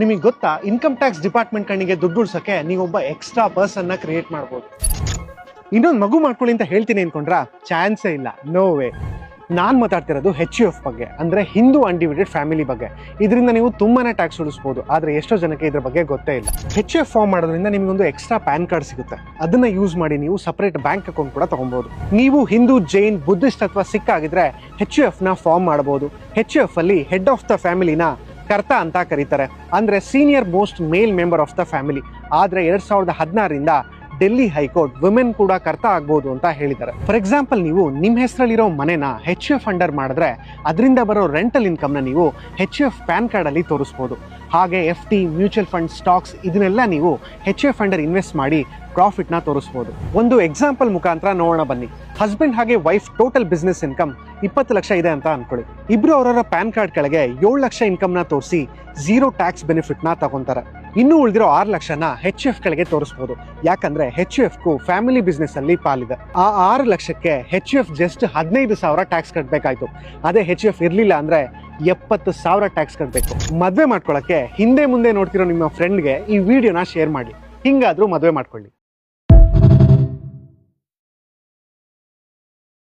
ನಿಮಗೆ ಗೊತ್ತಾ, income tax department ಕಣ್ಣಿಗೆ ದುಡ್ಡು ಉಳ್ಸಕ್ಕೆ ನೀವೊಬ್ಬ ಎಕ್ಸ್ಟ್ರಾ ಪರ್ಸನ್ನ ಕ್ರಿಯೇಟ್ ಮಾಡ್ಬೋದು. ಇನ್ನೊಂದು ಮಗು ಮಾಡ್ಕೊಳ್ಳಿ ಅಂತ ಹೇಳ್ತೀನಿ ಅನ್ಕೊಂಡ್ರಾ? ಚಾನ್ಸೇ ಇಲ್ಲ, ನೋ ವೇ. ನಾನು ಮಾತಾಡ್ತಿರೋದು HUF ಬಗ್ಗೆ, ಅಂದರೆ ಹಿಂದೂ ಅನ್ಡಿವಿಡೆಡ್ ಫ್ಯಾಮಿಲಿ ಬಗ್ಗೆ. ಇದರಿಂದ ನೀವು ತುಂಬಾನೇ ಟ್ಯಾಕ್ಸ್ ಉಳಿಸ್ಬೋದು, ಆದರೆ ಎಷ್ಟೋ ಜನಕ್ಕೆ ಇದ್ರ ಬಗ್ಗೆ ಗೊತ್ತೇ ಇಲ್ಲ. HUF ಫಾರ್ಮ್ ಮಾಡೋದ್ರಿಂದ ನಿಮಗೊಂದು ಎಕ್ಸ್ಟ್ರಾ ಪ್ಯಾನ್ ಕಾರ್ಡ್ ಸಿಗುತ್ತೆ. ಅದನ್ನ ಯೂಸ್ ಮಾಡಿ ನೀವು ಸಪರೇಟ್ ಬ್ಯಾಂಕ್ ಅಕೌಂಟ್ ಕೂಡ ತಗೊಬಹುದು. ನೀವು ಹಿಂದೂ, ಜೈನ್, ಬುದ್ಧಿಸ್ಟ್ ಅಥವಾ ಸಿಖ್ ಆಗಿದ್ರೆ HUF ನ ಫಾರ್ಮ್ ಮಾಡಬಹುದು. HUF ಅಲ್ಲಿ ಹೆಡ್ ಆಫ್ ದ ಫ್ಯಾಮಿಲಿನ ಕರ್ತ ಅಂತ ಕರೀತಾರೆ, ಅಂದ್ರೆ senior most male member of the family. ಆದ್ರೆ 2016ರಿಂದ ಡೆಲ್ಲಿ ಹೈಕೋರ್ಟ್ ವಿಮೆನ್ ಕೂಡ ಕರ್ತ ಆಗ್ಬೋದು ಅಂತ ಹೇಳಿದ್ದಾರೆ. ಫಾರ್ ಎಕ್ಸಾಂಪಲ್, ನೀವು ನಿಮ್ಮ ಹೆಸರಲ್ಲಿರೋ ಮನೆನ HUF ಅಂಡರ್ ಮಾಡಿದ್ರೆ ಅದರಿಂದ ಬರೋ ರೆಂಟಲ್ ಇನ್ಕಮ್ನ ನೀವು HUF ಪ್ಯಾನ್ ಕಾರ್ಡ್ ಅಲ್ಲಿ ತೋರಿಸ್ಬೋದು. ಹಾಗೆ FD, ಮ್ಯೂಚುವಲ್ ಫಂಡ್, ಸ್ಟಾಕ್ಸ್ ಇದನ್ನೆಲ್ಲ ನೀವು HUF ಅಂಡರ್ ಇನ್ವೆಸ್ಟ್ ಮಾಡಿ ಪ್ರಾಫಿಟ್ನ ತೋರಿಸ್ಬೋದು. ಒಂದು ಎಕ್ಸಾಂಪಲ್ ಮುಖಾಂತರ ನೋಡೋಣ ಬನ್ನಿ. ಹಸ್ಬೆಂಡ್ ಹಾಗೆ wife total business income 20 lakh ಇದೆ ಅಂತ ಅನ್ಕೊಳ್ಳಿ. ಇಬ್ರು ಅವರ ಪ್ಯಾನ್ ಕಾರ್ಡ್ ಕೆಳಗೆ 7 ಲಕ್ಷ ಇನ್ಕಮ್ನ ತೋರಿಸಿ 0 ಟ್ಯಾಕ್ಸ್ ಬೆನಿಫಿಟ್ನ ತಗೊಂತಾರೆ. ಇನ್ನೂ ಉಳಿದಿರೋ 6 ಲಕ್ಷನ HUF ಕೆಳಗೆ ತೋರಿಸ್ಬೋದು. ಯಾಕಂದ್ರೆ HUFಗೂ ಫ್ಯಾಮಿಲಿ ಬಿಸ್ನೆಸ್ ಅಲ್ಲಿ ಪಾಲಿದೆ. ಆ 6 ಲಕ್ಷಕ್ಕೆ HUF ಜಸ್ಟ್ 15,000 ಟ್ಯಾಕ್ಸ್ ಕಟ್ಟಬೇಕಾಯ್ತು. ಅದೇ HUF ಇರ್ಲಿಲ್ಲ ಅಂದ್ರೆ 70,000 ಟ್ಯಾಕ್ಸ್ ಕಟ್ಟಬೇಕು. ಮದ್ವೆ ಮಾಡ್ಕೊಳಕ್ಕೆ ಹಿಂದೆ ಮುಂದೆ ನೋಡ್ತಿರೋ ನಿಮ್ಮ ಫ್ರೆಂಡ್ಗೆ ಈ ವಿಡಿಯೋನ ಶೇರ್ ಮಾಡಿ, ಹಿಂಗಾದ್ರೂ ಮದ್ವೆ ಮಾಡ್ಕೊಳ್ಳಿ.